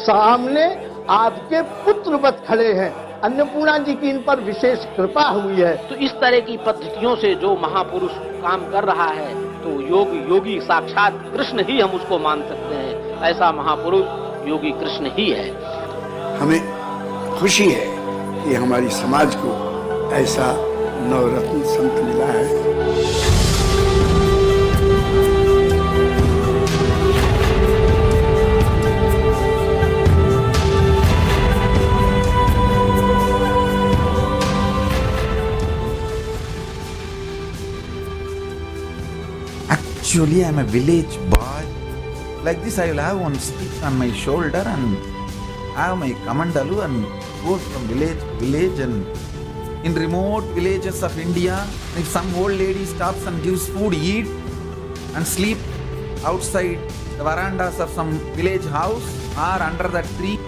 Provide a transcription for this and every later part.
सामने आपके पुत्रवत खड़े हैं। अन्नपूर्णा जी की इन पर विशेष कृपा हुई है। तो इस तरह की पद्धतियों से जो महापुरुष काम कर रहा है तो योगी साक्षात कृष्ण ही हम उसको मान सकते हैं। ऐसा महापुरुष योगी कृष्ण ही है। हमें खुशी है कि हमारी समाज को ऐसा नवरत्न संत मिला है। Actually, I'm a village boy. Like this, I will have one stick on my shoulder and have my kamandalu and go from village to village. And in remote villages of India, if some old lady stops and gives food, eat and sleep outside the verandas of some village house or under that tree,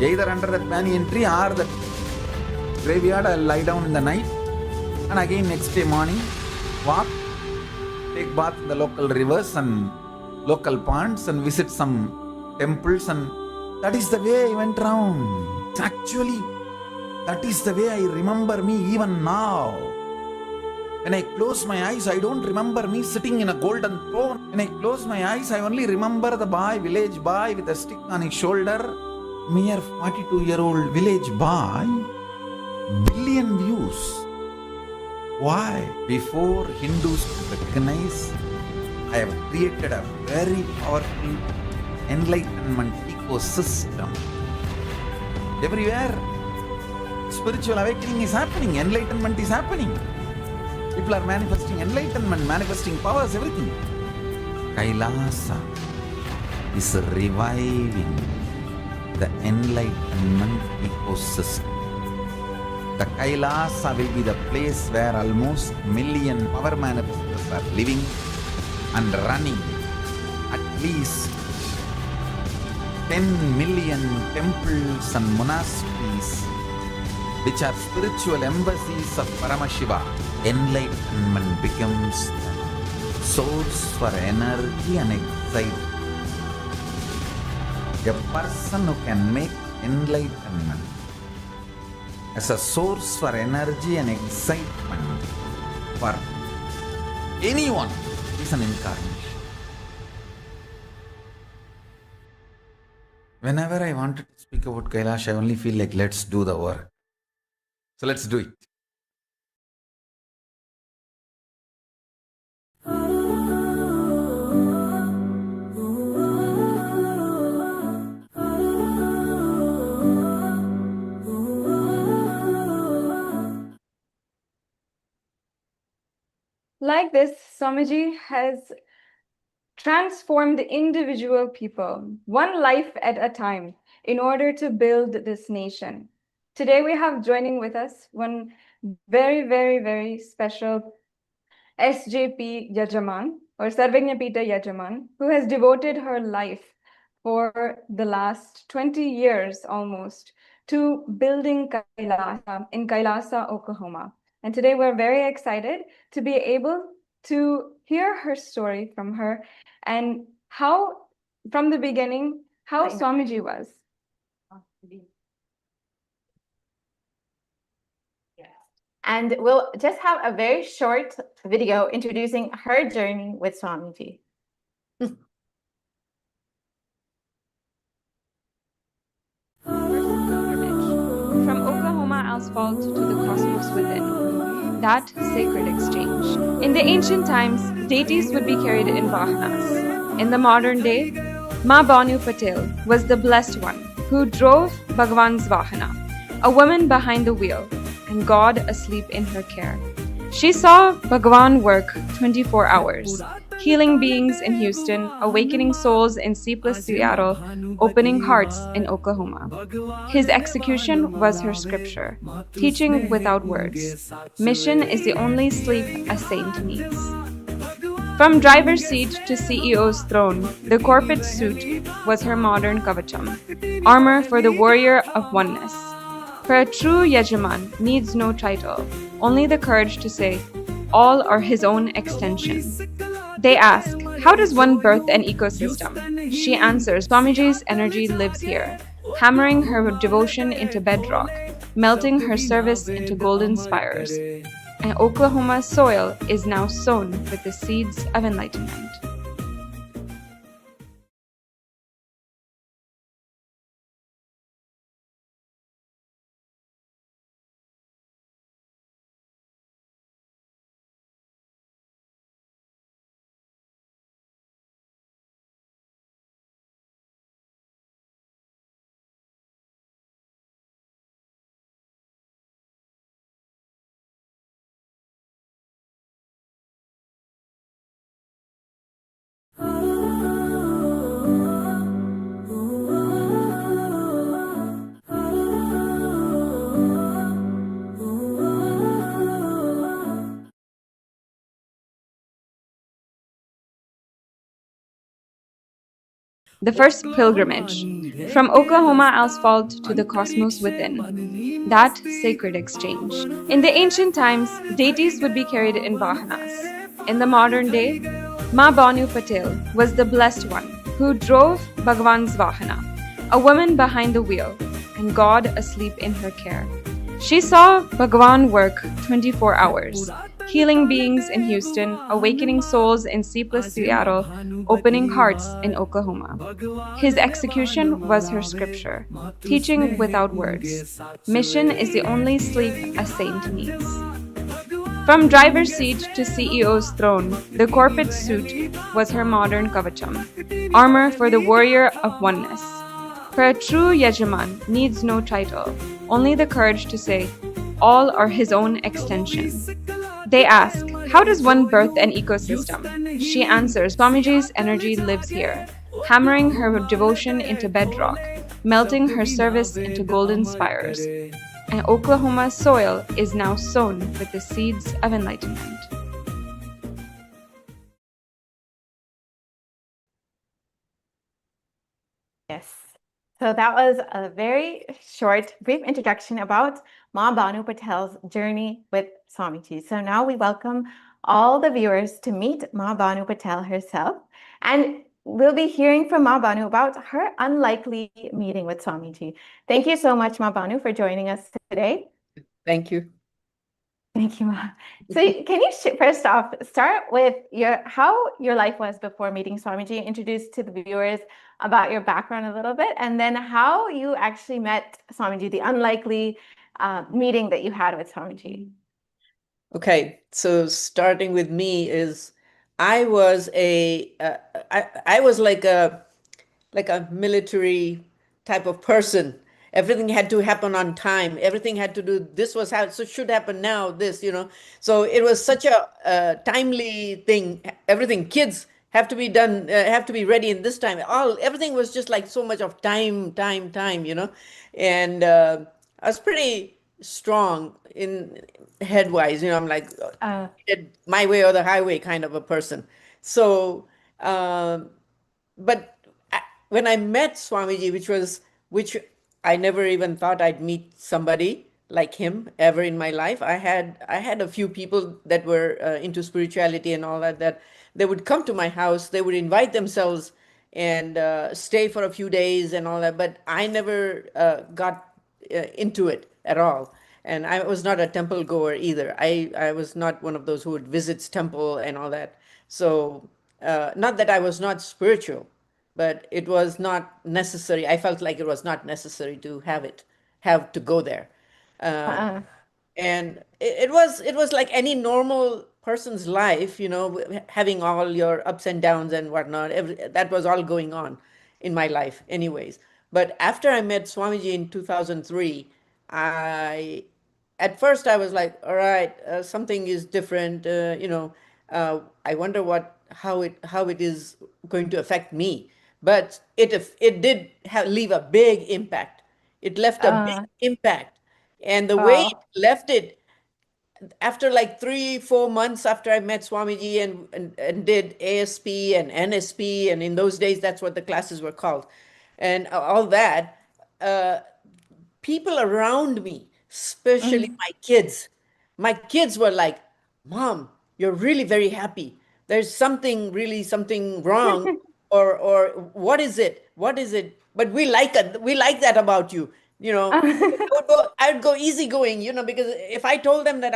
either under that banyan tree or that graveyard, I'll lie down in the night and again next day morning walk, take bath in the local rivers and local ponds and visit some temples, and that is the way I went round. Actually, that is the way I remember me even now. When I close my eyes, I don't remember me sitting in a golden throne. When I close my eyes, I only remember the boy, village boy with a stick on his shoulder. Mere 42-year-old village boy. Billion views. Why? Before Hindus could recognize, I have created a very powerful enlightenment ecosystem. Everywhere, spiritual awakening is happening, enlightenment is happening. People are manifesting enlightenment, manifesting powers, everything. KAILASA is reviving the enlightenment ecosystem. The KAILASA will be the place where almost 1 million power manifestors are living and running. At least 10 million temples and monasteries, which are spiritual embassies of Paramashiva. Enlightenment becomes the source for energy and excitement. A person who can make enlightenment as a source for energy and excitement for anyone is an incarnation. Whenever I wanted to speak about Kailash, I only feel like let's do the work. So let's do it. Like this, Swamiji has transformed individual people, one life at a time, in order to build this nation. Today we have joining with us one very, very, very special SJP Yajaman, or Sarvajñapita Yajaman, who has devoted her life for the last 20 years almost to building KAILASA in KAILASA, Oklahoma. And today we're very excited to be able to hear her story from her and how, from the beginning, how Swamiji was. And we'll just have a very short video introducing her journey with Swamiji. From Oklahoma asphalt to the cosmos within, that sacred exchange. In the ancient times, deities would be carried in vahanas. In the modern day, Ma Banu Patel was the blessed one who drove Bhagwan's vahana, a woman behind the wheel, and God asleep in her care. She saw Bhagwan work 24 hours, healing beings in Houston, awakening souls in sleepless Seattle, opening hearts in Oklahoma. His execution was her scripture, teaching without words. Mission is the only sleep a saint needs. From driver's seat to CEO's throne, the corporate suit was her modern kavacham, armor for the warrior of oneness. For a true Yajaman needs no title, only the courage to say, all are his own extension. They ask, How does one birth an ecosystem? She answers, Swamiji's energy lives here, hammering her devotion into bedrock, melting her service into golden spires. And Oklahoma's soil is now sown with the seeds of enlightenment. The first pilgrimage, from Oklahoma asphalt to the cosmos within, that sacred exchange. In the ancient times, deities would be carried in vahanas. In the modern day, Ma Banu Patel was the blessed one who drove Bhagwan's vahana, a woman behind the wheel, and God asleep in her care. She saw Bhagwan work 24 hours, healing beings in Houston, awakening souls in sleepless Seattle, opening hearts in Oklahoma. His execution was her scripture, teaching without words. Mission is the only sleep a saint needs. From driver's seat to CEO's throne, the corporate suit was her modern kavacham, armor for the warrior of oneness. For a true Yajaman needs no title, only the courage to say, all are his own extension. They ask, how does one birth an ecosystem? She answers, Swamiji's energy lives here, hammering her devotion into bedrock, melting her service into golden spires. And Oklahoma's soil is now sown with the seeds of enlightenment. Yes. So that was a very short, brief introduction about Ma Banu Patel's journey with Swamiji. So now we welcome all the viewers to meet Ma Banu Patel herself. And we'll be hearing from Ma Banu about her unlikely meeting with Swamiji. Thank you so much, Ma Banu, for joining us today. Thank you. Thank you, Ma. So can you first off start with how your life was before meeting Swamiji, introduce to the viewers about your background a little bit, and then how you actually met Swamiji, the unlikely meeting that you had with Swamiji. Okay, so starting with me is I was I was like a military type of person. Everything had to happen on time. Everything had to do, this was how, so it should happen now, this, you know. So it was such a timely thing. Everything, kids have to be done, have to be ready in this time. Everything was just like so much of time, you know. And I was pretty strong in headwise, you know. I'm like my way or the highway kind of a person. So, but when I met Swamiji, which I never even thought I'd meet somebody like him ever in my life. I had a few people that were into spirituality and all that, that they would come to my house, they would invite themselves and stay for a few days and all that, but I never got into it at all. And I was not a temple goer either. I was not one of those who would visits temple and all that. So not that I was not spiritual, but it was not necessary. I felt like it was not necessary to have to go there. And it was like any normal person's life, you know, having all your ups and downs and whatnot. That was all going on in my life anyways. But after I met Swamiji in 2003, I at first I was like, all right, something is different, you know. I wonder how it is going to affect me. But it did leave a big impact. It left a big impact. And the way Wow. it left it, after like 3-4 months after I met Swamiji and did ASP and NSP, and in those days that's what the classes were called, and all that, people around me, especially my kids were like, Mom, you're really very happy. there's something wrong, or what is it? What is it? But we like it. We like that about you. You know, I'd go easygoing, because if I told them that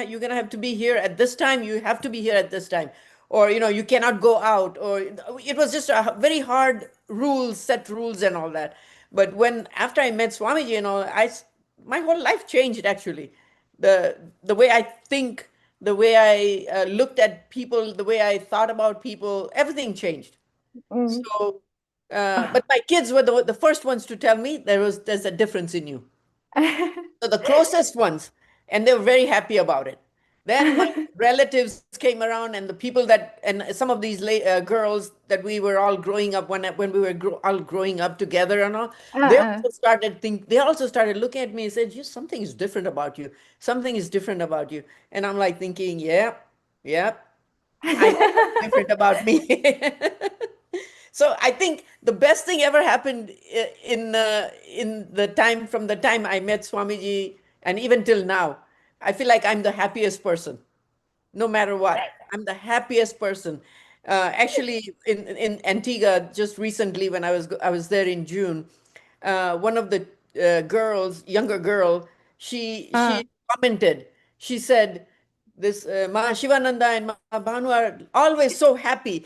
you're gonna have to be here at this time, you have to be here at this time, or you cannot go out, or it was just a very hard set rules and all that. But after I met Swamiji, my whole life changed actually. The way I think, the way I looked at people, the way I thought about people, everything changed. Mm. So, but my kids were the first ones to tell me there's a difference in you. So the closest ones, and they were very happy about it. Then my relatives came around, and the people and some of these girls that we were all growing up when we were all growing up together and all, Uh-uh. they also started looking at me and said, something is different about you. Something is different about you. And I'm like thinking, yeah, yeah, I know what's different about me. So I think the best thing ever happened in the time from the time I met Swamiji and even till now. I feel like I'm the happiest person, no matter what. I'm the happiest person. Actually, in Antigua, just recently when I was there in June, one of the younger girl, Uh, she commented. She said, "This Ma Shivananda and Ma Bhanu are always so happy."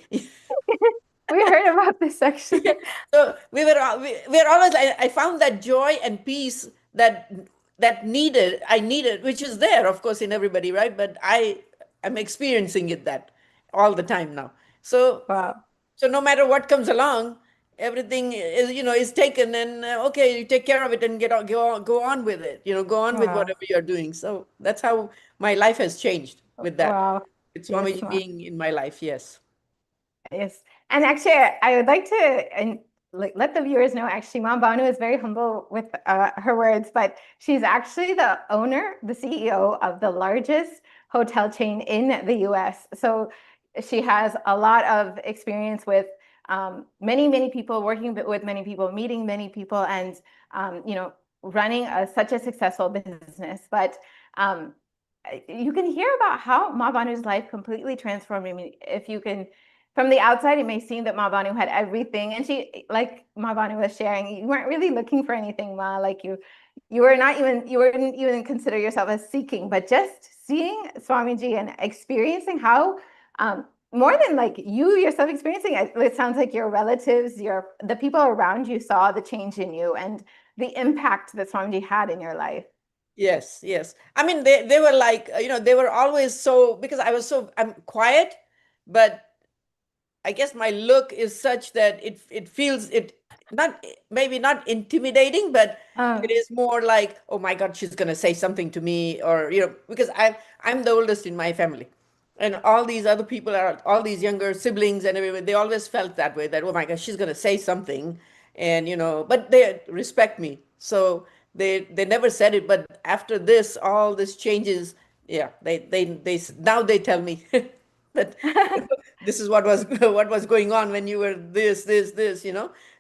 we heard about this actually. So we were always, I found that joy and peace I needed, which is there, of course, in everybody, right? But I am experiencing that all the time now. So Wow. so no matter what comes along, everything is taken, and okay, you take care of it and go on with it. Go on with Wow. whatever you're doing. So that's how my life has changed with that. Wow. With Yes, Swamiji Ma. being in my life, yes. Yes. And actually, I would like to let the viewers know, actually, Mom Banu is very humble with her words, but she's actually the owner, the CEO of the largest hotel chain in the US. So she has a lot of experience with many, many people, working with many people, meeting many people, and, running such a successful business. But you can hear about how Ma Banu's life completely transformed. I mean, if you can, from the outside, it may seem that Ma Banu had everything, and she, like Ma Banu was sharing, you weren't really looking for anything, Ma. Like you wouldn't even consider yourself as seeking, but just seeing Swamiji and experiencing how, more than like you yourself experiencing it, it sounds like your relatives, the people around you saw the change in you and the impact that Swamiji had in your life. Yes, yes. I mean, they were like, they were always so, because I'm quiet, but I guess my look is such that it feels it not, maybe not intimidating, but it is more like, oh my God, she's gonna say something to me, or because I'm the oldest in my family, and all these other people are all these younger siblings and everybody. They always felt that way, that oh my God, she's gonna say something, and but they respect me, so they never said it. But after this, all this changes. Yeah, they now they tell me that this is what was what was going on when you were this.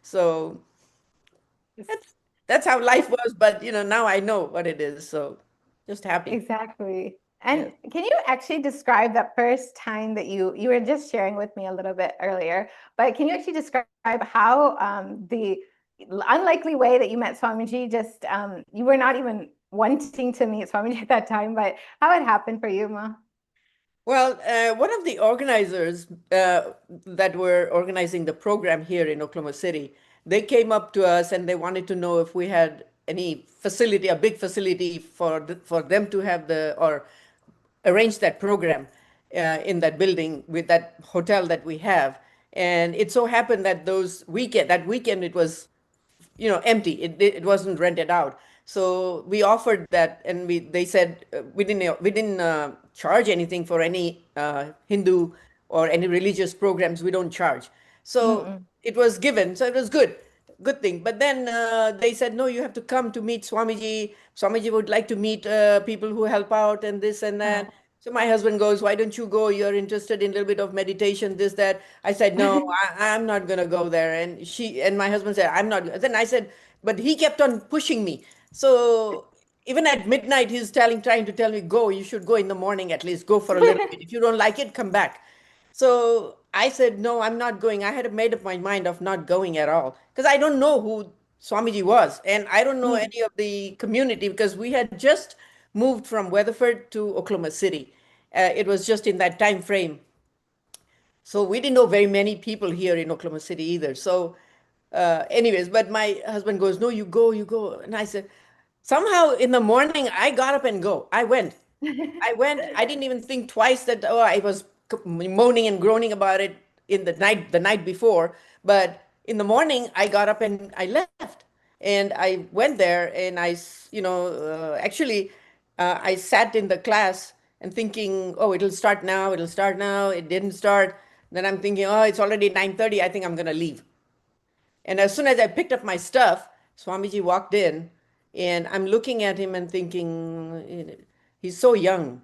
So that's that's how life was. But now I know what it is. So just happy. Exactly. Yeah. And can you actually describe that first time that you were just sharing with me a little bit earlier, but can you actually describe how the unlikely way that you met Swamiji, just you were not even wanting to meet Swamiji at that time, but how it happened for you, Ma? Well, one of the organizers that were organizing the program here in Oklahoma City, they came up to us and they wanted to know if we had any facility, a big facility for them to have or arrange that program in that building with that hotel that we have. And it so happened that that weekend it was empty. It wasn't rented out. So we offered that, and they said we didn't charge anything for any Hindu or any religious programs. We don't charge. So Mm-mm. it was given. So it was good thing. But then they said, no, you have to come to meet Swamiji. Swamiji would like to meet people who help out and this and that. So my husband goes, why don't you go? You're interested in a little bit of meditation, this, that. I said, no, I'm not going to go there. And my husband said, I'm not. Then I said, but he kept on pushing me. So even at midnight, he's trying to tell me, go, you should go in the morning at least, go for a little bit. If you don't like it, come back. So I said, no, I'm not going. I had made up my mind of not going at all because I don't know who Swamiji was. And I don't know any of the community because we had just moved from Weatherford to Oklahoma City. It was just in that time frame. So we didn't know very many people here in Oklahoma City either. So, anyways, but my husband goes, no, you go, you go. And I said, somehow in the morning, I got up and go. I went. I went. I didn't even think twice that I was moaning and groaning about it in the night before. But in the morning, I got up and I left, and I went there, and actually, I sat in the class and thinking, oh, it'll start now. It'll start now. It didn't start. Then I'm thinking, oh, it's already 9:30. I think I'm gonna leave. And as soon as I picked up my stuff, Swamiji walked in, and I'm looking at him and thinking, he's so young.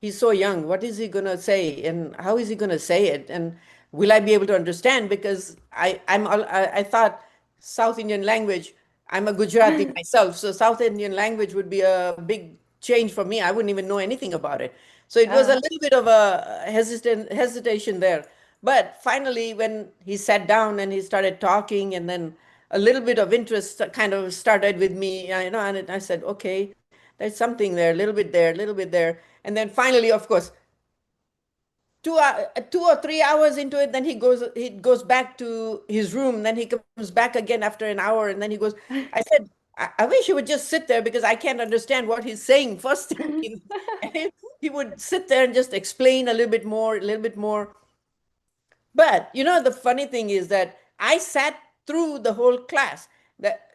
He's so young. What is he going to say? And how is he going to say it? And will I be able to understand? Because I thought South Indian language, I'm a Gujarati myself, so South Indian language would be a big change for me. I wouldn't even know anything about it. So it was a little bit of a hesitation there. But finally, when he sat down and he started talking, and then a little bit of interest kind of started with me, and I said, okay, there's something there, a little bit there, a little bit there. And then finally, of course, 2 or 3 hours into it, then he goes back to his room. Then he comes back again after an hour, and then he goes, I said, I wish he would just sit there because I can't understand what he's saying first thing. And he would sit there and just explain a little bit more, a little bit more. But the funny thing is that I sat through the whole class.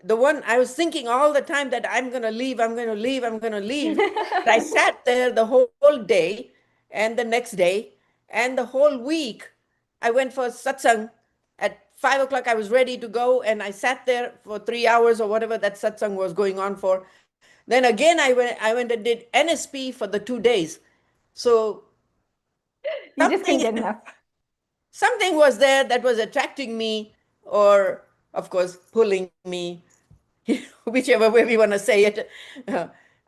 The one I was thinking all the time that I'm going to leave, I'm going to leave, I'm going to leave. But I sat there the whole day and the next day and the whole week. I went for satsang at 5 o'clock. I was ready to go, and I sat there for 3 hours or whatever that satsang was going on for. Then again, I went and did NSP for the 2 days. So You just couldn't get enough. something was there that was attracting me, or of course pulling me, whichever way we want to say it.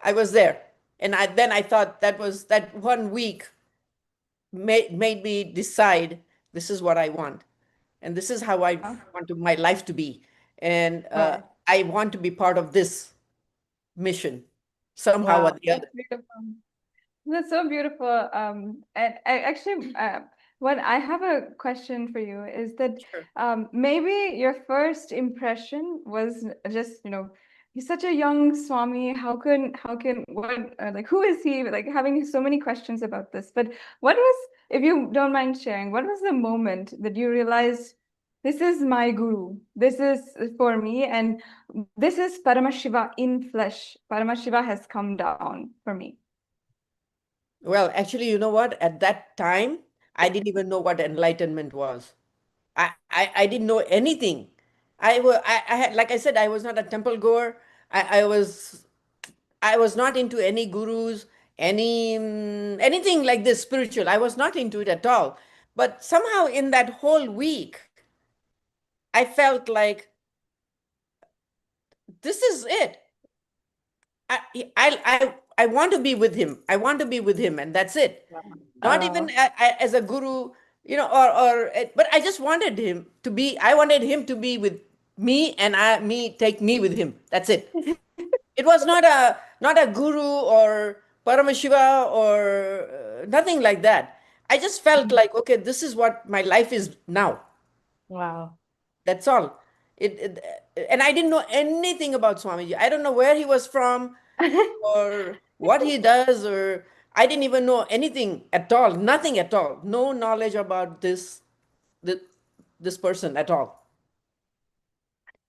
I was there, and then I thought that 1 week made me decide this is what I want, and this is how I want my life to be, and I want to be part of this mission somehow or the other. That's beautiful. That's so beautiful. And actually, what I have a question for you is that maybe your first impression was just, he's such a young Swami. Who is he? Like having so many questions about this. But what was, if you don't mind sharing, what was the moment that you realized this is my guru, this is for me, and this is Paramashiva in flesh. Paramashiva has come down for me. Well, actually, you know what? At that time, I didn't even know what enlightenment was. I didn't know anything. I had, like I said, I was not a temple goer. I was not into any gurus, anything like this spiritual. I was not into it at all. But somehow in that whole week, I felt like this is it. I want to be with him. I want to be with him, and that's it. Not even as a guru, but I just wanted him to be. I wanted him to be with me, and take me with him. That's it. It was not a guru or Paramashiva or nothing like that. I just felt like, okay, this is what my life is now. Wow. That's all. And I didn't know anything about Swamiji. I don't know where he was from or what he does, or I didn't even know anything at all, nothing at all. No knowledge about this person at all.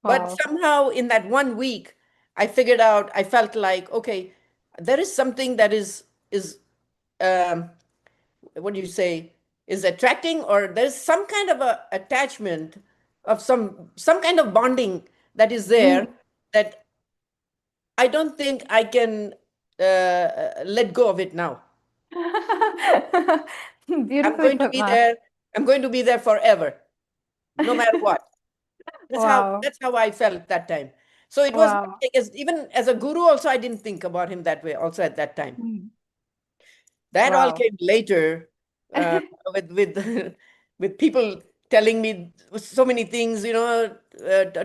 Wow. But somehow in that 1 week, I figured out, I felt like, okay, there is something that is what do you say, is attracting, or there's some kind of a attachment of some kind of bonding that is there that I don't think I can let go of it now. I'm going to be there. I'm going to be there forever, no matter what. That's how I felt that time. So it was even as a guru also, I didn't think about him that way also at that time. That all came later uh, with with people telling me so many things,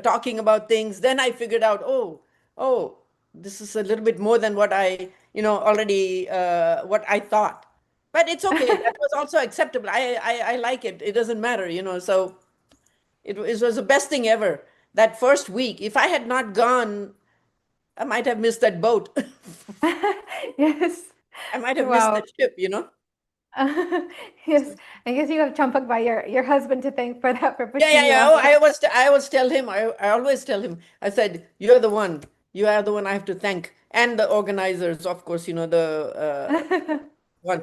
talking about things. Then I figured out, oh, this is a little bit more than what I, already what I thought. But it's okay. That was also acceptable. I like it. It doesn't matter, So it was the best thing ever. That first week, if I had not gone, I might have missed that boat. Yes. I might have missed Wow. that ship, Yes. I guess you have Champak by your husband to thank for that, for Yeah, pushing yeah, you yeah. out Oh, there. I always tell him, I always tell him, I said, you're the one. You are the one I have to thank. And the organizers, of course, the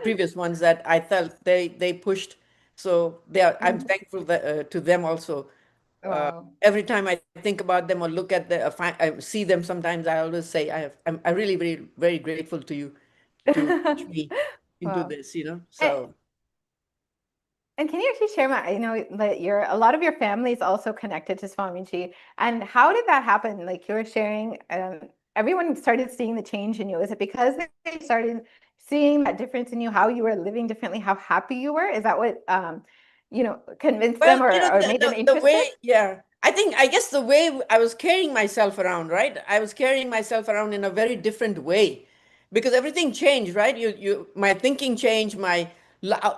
previous ones that I felt they pushed. So I'm thankful to them also. Wow. Every time I think about them or look at I see them sometimes, I always say, I'm really very, very grateful to you to push me into Wow. this, And, So and can you actually share that a lot of your family is also connected to Swamiji, and how did that happen? Like you were sharing, everyone started seeing the change in you. Is it because they started seeing that difference in you, how you were living differently, how happy you were? Is that what convinced Well, them or made them the interested? way, yeah, I guess the way I was carrying myself around, right? I was carrying myself around in a very different way because everything changed, right? My thinking changed, my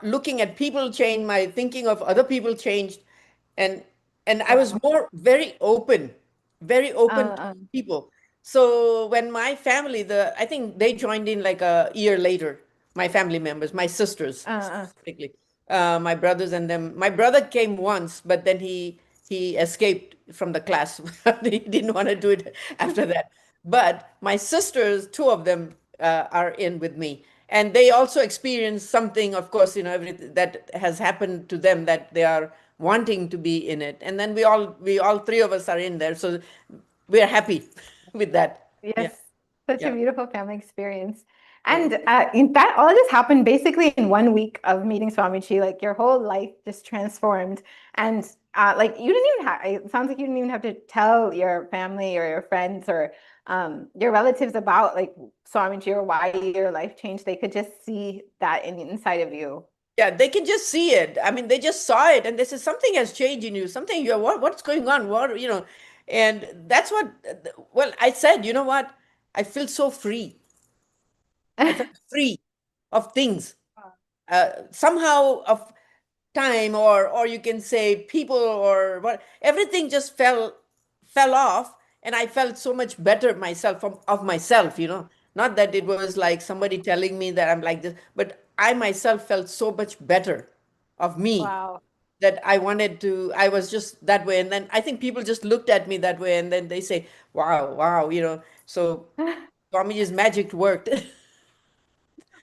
looking at people changed, my thinking of other people changed, and I was Wow. very open to Uh, people. So when my family, I think they joined in like a year later, my family members, my sisters uh, uh, specifically, my brothers and them. My brother came once, but then he escaped from the class. He didn't want to do it after that. But my sisters, two of them, are in with me, and they also experienced something. Of course, everything that has happened to them that they are wanting to be in it, and then we all three of us are in there, so we are happy with that. Yeah, yes, such a yeah, beautiful family experience. yeah. And in that all this happened basically in 1 week of meeting Swamiji. Like your whole life just transformed. And like you didn't even have, it sounds like you didn't even have to tell your family or your friends or your relatives about like Swamiji or why your life changed. They could just see that inside of you. Yeah, they can just see it. I mean, they just saw it and they said something has changed in you. Something you what's going on? And that's what well, I said, you know what? I feel so free. I felt free of things. Somehow of time or you can say people or what everything just fell off and I felt so much better myself of myself, not that it was like somebody telling me that I'm like this, but I myself felt so much better of me Wow. that I was just that way, and then I think people just looked at me that way and then they say, wow, so Swamiji's magic worked.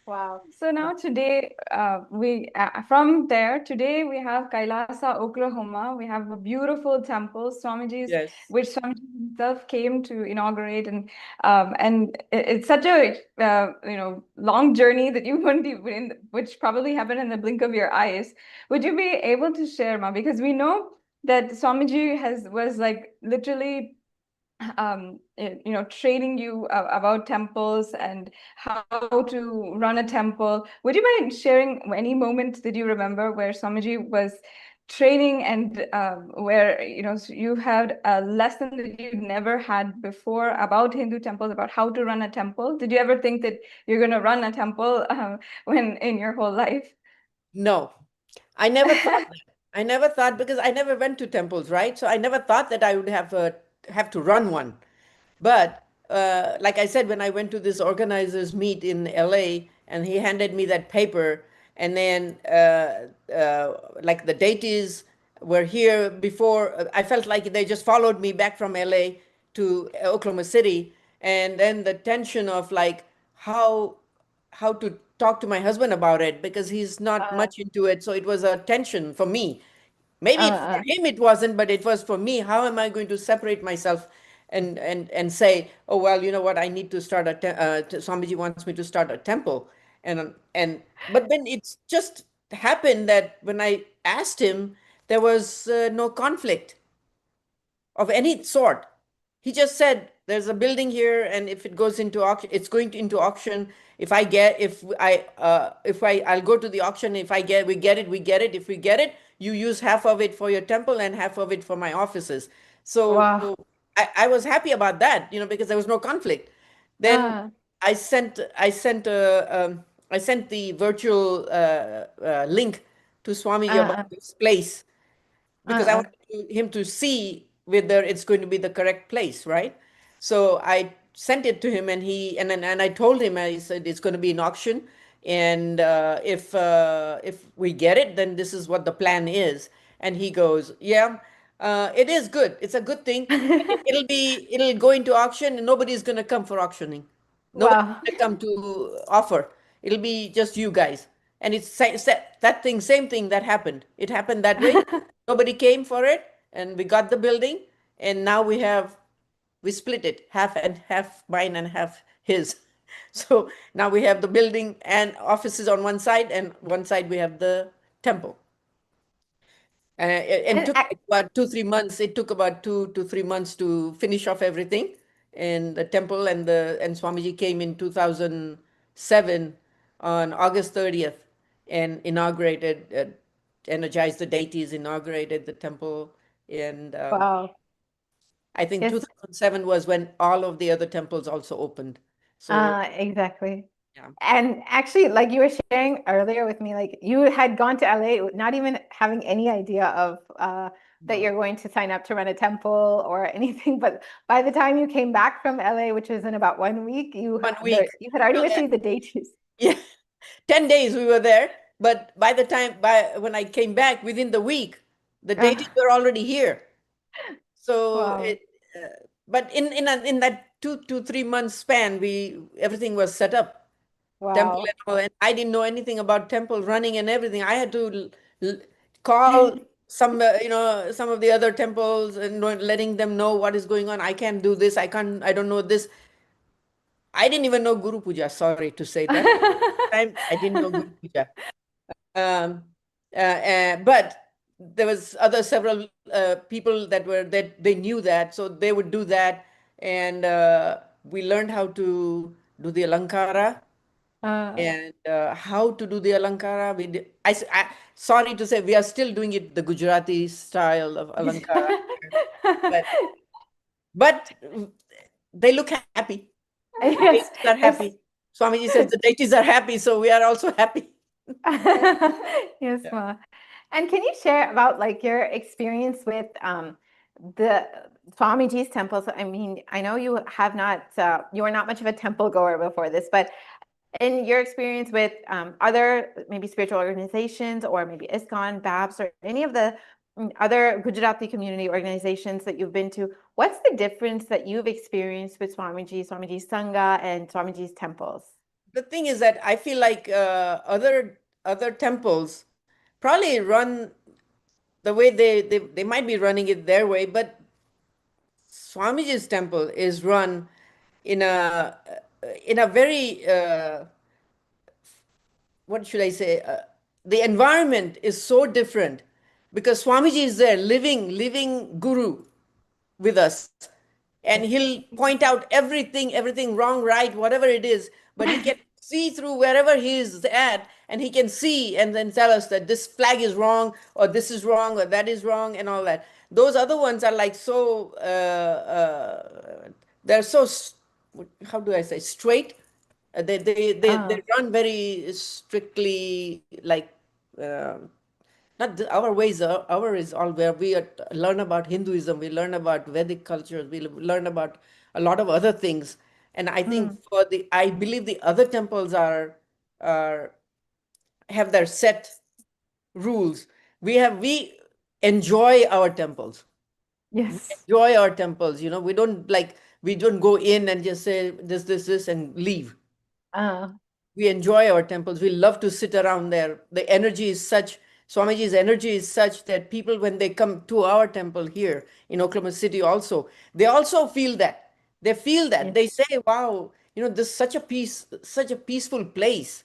Wow. So now today, we from there today we have Kailasa, Oklahoma. We have a beautiful temple, Swamiji's, Yes. which Swamiji himself came to inaugurate, and it's such a long journey that you wouldn't even, which probably happened in the blink of your eyes. Would you be able to share, Ma? Because we know that Swamiji was like literally training you about temples and how to run a temple. Would you mind sharing any moment that you remember where Swamiji was training and where you had a lesson that you'd never had before about Hindu temples, about how to run a temple? Did you ever think that you're going to run a temple when in your whole life? No, I never thought that. I never thought because I never went to temples, right? So I never thought that I would have to run one. But like I said, when I went to this organizers meet in LA, and he handed me that paper, and then like the deities were here before, I felt like they just followed me back from LA to Oklahoma City, and then the tension of like how to talk to my husband about it because he's not Uh, much into it. So it was a tension for me. uh, Maybe for uh, him it wasn't, but it was for me. How am I going to separate myself and say, oh well, you know what? I need to start Swamiji wants me to start a temple, but then it's just happened that when I asked him, there was no conflict of any sort. He just said, there's a building here, and if it goes into auction, it's going into auction. I'll go to the auction. If we get it, we get it. If we get it, you use half of it for your temple and half of it for my offices. So Wow. I was happy about that, because there was no conflict. Then Ah, I sent the virtual link to Swamiji ah, about this place, because I ah, wanted him to see whether it's going to be the correct place, right? So I sent it to him, and I told him, I said it's going to be an auction, and if we get it, then this is what the plan is. And he goes, yeah, it is good. It's a good thing. It'll go into auction, and nobody's going to come for auctioning. Nobody's wow. going to come to offer. It'll be just you guys. And that thing, same thing that happened. It happened that way. Nobody came for it, and we got the building, and now we split it, half and half mine and half his. So now we have the building and offices on one side, and one side we have the temple. And And took about 2-3 months. It took about 2 to 3 months to finish off everything. And the temple and Swamiji came in 2007 on August 30th and inaugurated, energized the deities, inaugurated the temple. And wow. I think Yes. 2007 was when all of the other temples also opened. So Exactly. yeah. And actually, like you were sharing earlier with me, like you had gone to LA not even having any idea of that No. you're going to sign up to run a temple or anything. But by the time you came back from LA, which was in about 1 week, 1 week. you had already received the deities. Yeah, 10 days we were there, but when I came back within the week, the deities were already here. So Wow. but in that 2 to 3 months span, everything was set up, temple Wow. and all, and I didn't know anything about temple running and everything. I had to call some of the other temples and letting them know what is going on. I can't do this. I don't know this. I didn't even know Guru Puja. Sorry to say that. Time I didn't know Guru Puja. But there was other several people that they knew that, so they would do that, and we learned how to do the alankara and how to do the alankara. We did, sorry to say, we are still doing it the Gujarati style of alankara, but but they look happy. Yes. Deities are happy. Swamiji says the deities are happy, so we are also happy. Yes, Ma. And can you share about like your experience with the Swamiji's temples? I mean, I know you have not, you were not much of a temple goer before this, but in your experience with other maybe spiritual organizations or maybe ISKCON, BAPS, or any of the other Gujarati community organizations that you've been to, what's the difference that you've experienced with Swamiji, Swamiji's Sangha, and Swamiji's temples? The thing is that I feel like other temples probably run the way they might be running it their way, but Swamiji's temple is run in a very what should I say? The environment is so different because Swamiji is there, living guru with us, and he'll point out everything wrong, right, whatever it is, but he can see through wherever he is at, and he can see and then tell us that this flag is wrong, or this is wrong, or that is wrong, and all that. Those other ones are like so they're so how do I say, straight. They run very strictly, like not our ways. Our is all where we learn about Hinduism, we learn about Vedic cultures, we learn about a lot of other things. And I think I believe the other temples are have their set rules. We enjoy our temples. Yes. Enjoy our temples. We don't go in and just say this and leave. We enjoy our temples. We love to sit around there. The energy is such, Swamiji's energy is such that people, when they come to our temple here in Oklahoma City also, they also feel that. They feel that. Yes. They say, wow, this is such a peaceful place.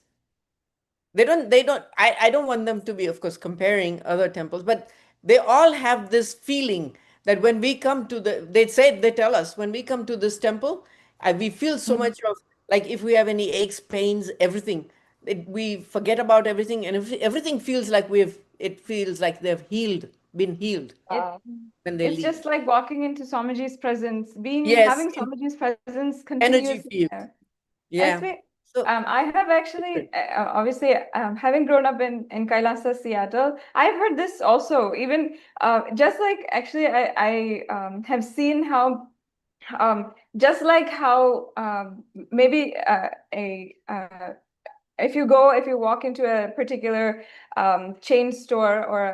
I don't want them to be, of course, comparing other temples, but they all have this feeling that when we come to they tell us, when we come to this temple, we feel so much of, like, if we have any aches, pains, everything, we forget about everything, and everything feels like it feels like they've been healed when they It's leave. just like walking into Swamiji's presence, Yes, having Swamiji's presence energy continuously field. there. Yeah. Actually, So I have actually, obviously, having grown up in Kailasa, Seattle, I've heard this also. Even just like, actually, I have seen how, just like how maybe if you walk into a particular chain store, or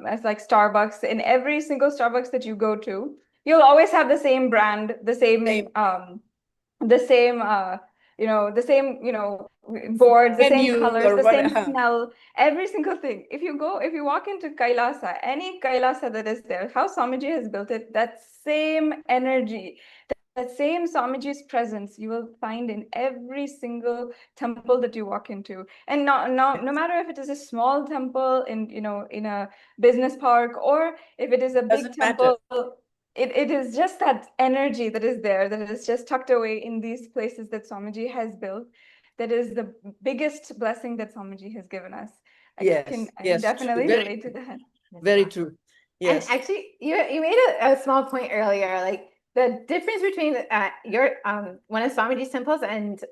as like Starbucks, in every single Starbucks that you go to, you'll always have the same brand, the same the same the same boards, the same menu colors, or the same whatever. smell, every single thing. If you walk into Kailasa, any Kailasa that is there, how Swamiji has built it, that same energy, that same Swamiji's presence, you will find in every single temple that you walk into. And no matter if it is a small temple in a business park, or if it is a big Doesn't matter. temple, it is just that energy that is there, that is just tucked away in these places that Swamiji has built. That is the biggest blessing that Swamiji has given us. I can Yes, true. definitely relate to that. Very true. And Yes. actually, you made a small point earlier, like the difference between your one of Swamiji's temples and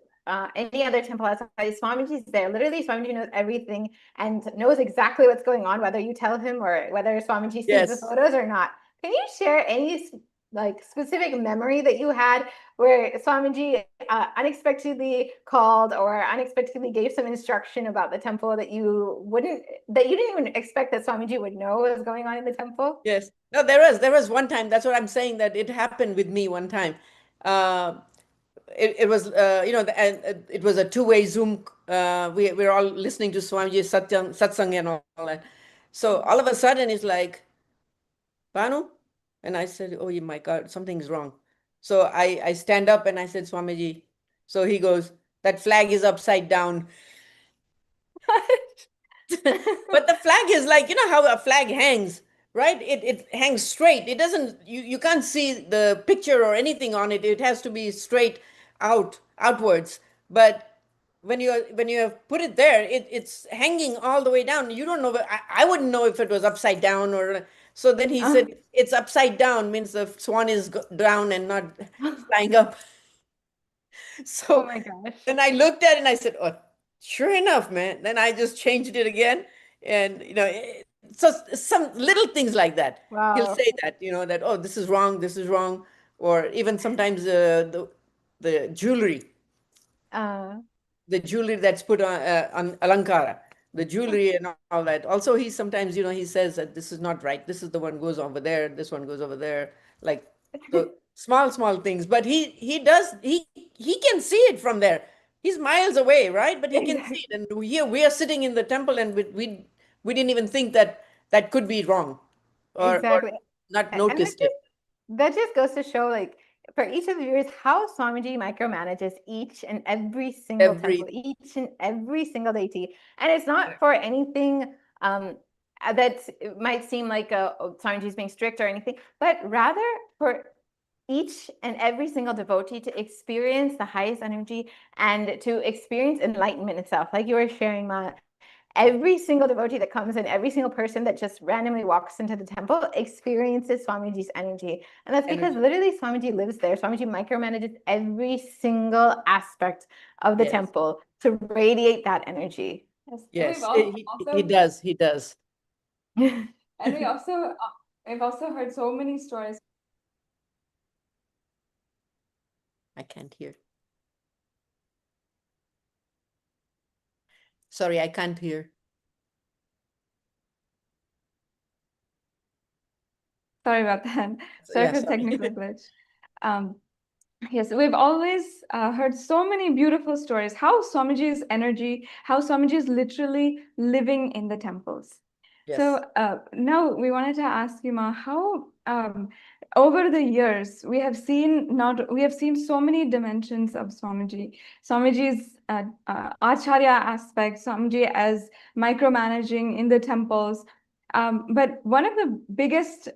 any other temple outside. Swamiji's there. Literally, Swamiji knows everything and knows exactly what's going on, whether you tell him or whether Swamiji sees the Yes. photos or not. Can you share any like specific memory that you had where Swamiji unexpectedly called or unexpectedly gave some instruction about the temple that you didn't even expect that Swamiji would know what was going on in the temple? Yes. No, there was one time. That's what I'm saying, that it happened with me one time. It was and it was a two-way Zoom. We're all listening to Swamiji satsang and all that. So all of a sudden it's like, Banu, and I said, "Oh my God, something's wrong." So I stand up and I said, "Swamiji." So he goes, "That flag is upside down." But the flag is like, you know how a flag hangs, right? It hangs straight. It doesn't, you can't see the picture or anything on it. It has to be straight outwards. But when you have put it there, it's hanging all the way down. You don't know, I wouldn't know if it was upside down or. So then he said, it's upside down, means the swan is down and not flying up. Oh So my gosh. then I looked at it and I said, "Oh, sure enough, man." Then I just changed it again. And, so some little things like that. He'll Wow. say that, that, "Oh, this is wrong, this is wrong." Or even sometimes the jewelry, Uh, that's put on alankara, the jewelry and all that. Also, he sometimes, he says that this is not right. This is the one goes over there. This one goes over there. Like, so small things. But he does, he can see it from there. He's miles away, right? But he can see it. And here we are sitting in the temple, and we didn't even think that that could be wrong, or exactly. not And noticed it. that just goes to show, like, for each of the viewers, how Swamiji micromanages each and every single Every temple, each and every single deity. And it's not for anything that might seem like Swamiji's being strict or anything, but rather for each and every single devotee to experience the highest energy and to experience enlightenment itself. Like you were sharing, Ma, every single devotee that comes in, every single person that just randomly walks into the temple experiences Swamiji's energy. And that's because literally Swamiji lives there. Swamiji micromanages every single aspect of the Yes. temple to radiate that energy. Yes, We've he does. and we've also heard so many stories. I can't hear. Sorry, I can't hear. Sorry about that. Sorry Yeah, for the technical glitch. Yes, we've always heard so many beautiful stories, how Swamiji's energy, how Swamiji is literally living in the temples. Yes. So now we wanted to ask you, Ma, how over the years we have seen so many dimensions of Swamiji. Swamiji's acharya aspect, Swamiji as micromanaging in the temples. But one of the biggest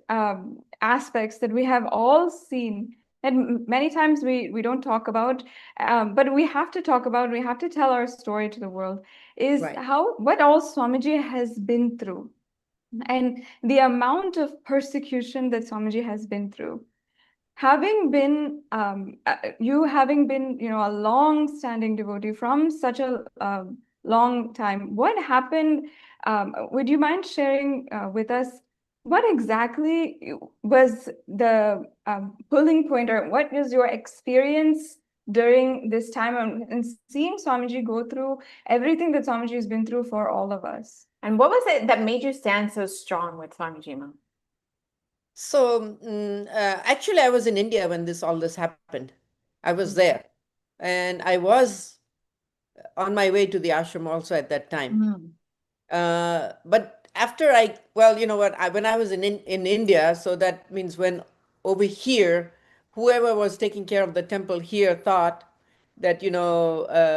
aspects that we have all seen that many times we don't talk about, but we have to talk about, we have to tell our story to the world, is Right. what all Swamiji has been through and the amount of persecution that Swamiji has been through. Having been, having been, a long-standing devotee from such a long time, what happened? Would you mind sharing with us what exactly was the pulling point, or what was your experience during this time and seeing Swamiji go through everything that Swamiji has been through for all of us? And what was it that made you stand so strong with Swamiji, ma'am? So actually, I was in India when all this happened. I was there, and I was on my way to the ashram also at that time. Mm. But after well, you know what, when I was in India, so that means when over here, whoever was taking care of the temple here thought that,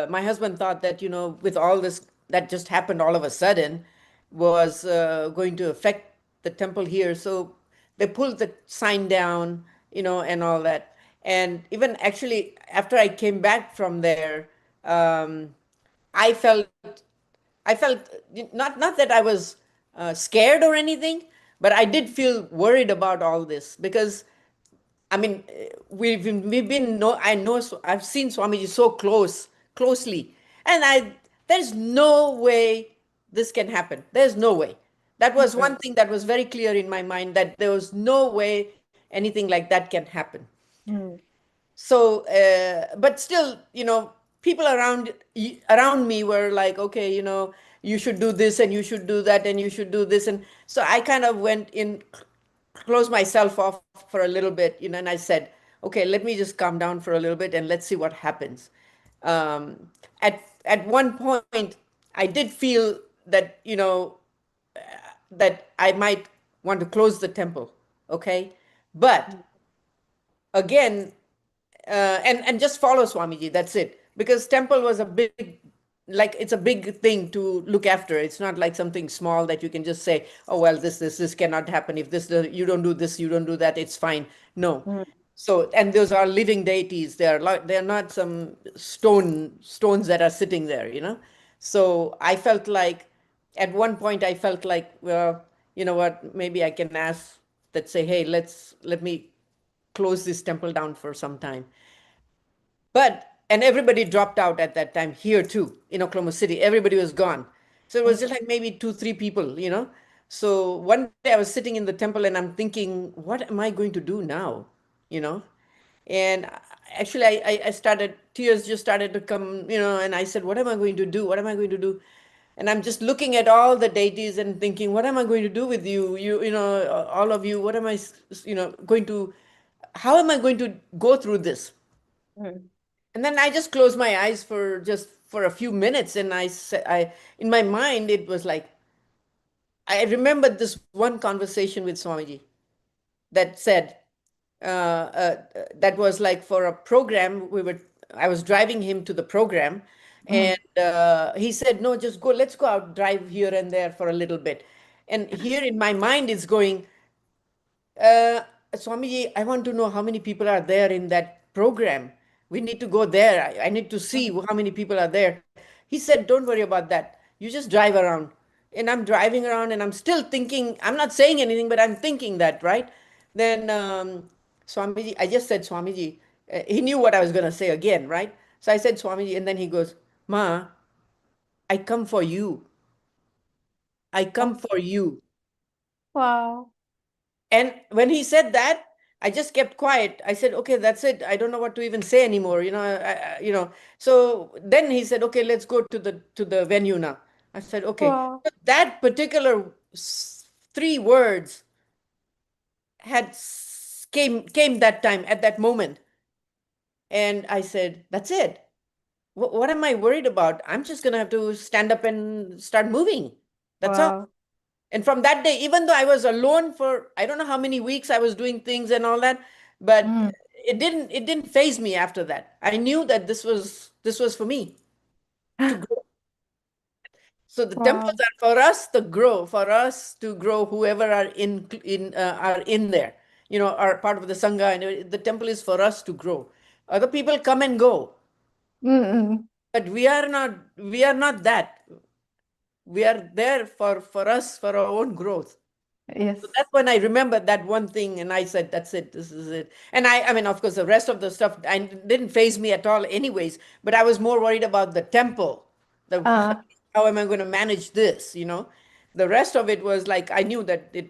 my husband thought that, with all this that just happened all of a sudden was going to affect the temple here. So they pulled the sign down, and all that. And even actually, after I came back from there, I felt I felt not that I was scared or anything, but I did feel worried about all this because, I mean, we've been no I know I've seen Swamiji so closely, and there's no way this can happen. There's no way. That was one thing that was very clear in my mind, that there was no way anything like that can happen. Mm. So but still, people around me were like, okay, you should do this and you should do that and you should do this. And so I kind of went in, closed myself off for a little bit, and I said, okay, let me just calm down for a little bit and let's see what happens. At one point I did feel that, that I might want to close the temple. Okay, but again, and just follow Swamiji. That's it. Because temple was a big, like it's a big thing to look after. It's not like something small that you can just say, oh well, this cannot happen. If you don't do this, you don't do that, it's fine. No. So, and those are living deities. They're not some stones that are sitting there. So I felt like, at one point I felt like, well, you know what? Maybe I can ask that, say, hey, let me close this temple down for some time. And everybody dropped out at that time here too, in Oklahoma City. Everybody was gone. So it was just like maybe 2, 3 people. So one day I was sitting in the temple and I'm thinking, what am I going to do now? And actually I started, tears just started to come, and I said, what am I going to do? What am I going to do? And I'm just looking at all the deities and thinking, what am I going to do with you? All of you, what am I, how am I going to go through this? And then I just closed my eyes for a few minutes, and I said, in my mind, it was like, I remembered this one conversation with Swamiji that said, that was like for a program. I was driving him to the program, and he said, no, just go, let's go out, drive here and there for a little bit. And here in my mind is going, Swamiji, I want to know how many people are there in that program. We need to go there. I need to see how many people are there. He said, don't worry about that. You just drive around. And I'm driving around and I'm still thinking, I'm not saying anything, but I'm thinking that, right? Then Swamiji, I just said, Swamiji, he knew what I was going to say again, right? So I said, Swamiji, and then he goes, Ma, I come for you. I come for you. Wow. And when he said that, I just kept quiet. I said, okay, that's it. I don't know what to even say anymore. So then he said, okay, let's go to the venue now. I said, okay. Wow. But that particular 3 words came that time, at that moment. And I said, that's it. What am I worried about? I'm just going to have to stand up and start moving. That's all. Wow. And from that day, even though I was alone for, I don't know how many weeks I was doing things and all that, but it didn't faze me after that. I knew that this was for me to grow. So the temples are for us to grow, whoever are in there. are part of the Sangha, and the temple is for us to grow. Other people come and go, but we are not that. We are there for us, for our own growth. Yes. So that's when I remembered that one thing, and I said, "That's it. This is it." And I mean, of course, the rest of the stuff didn't phase me at all, anyways. But I was more worried about the temple. The how am I going to manage this? The rest of it was like I knew that it.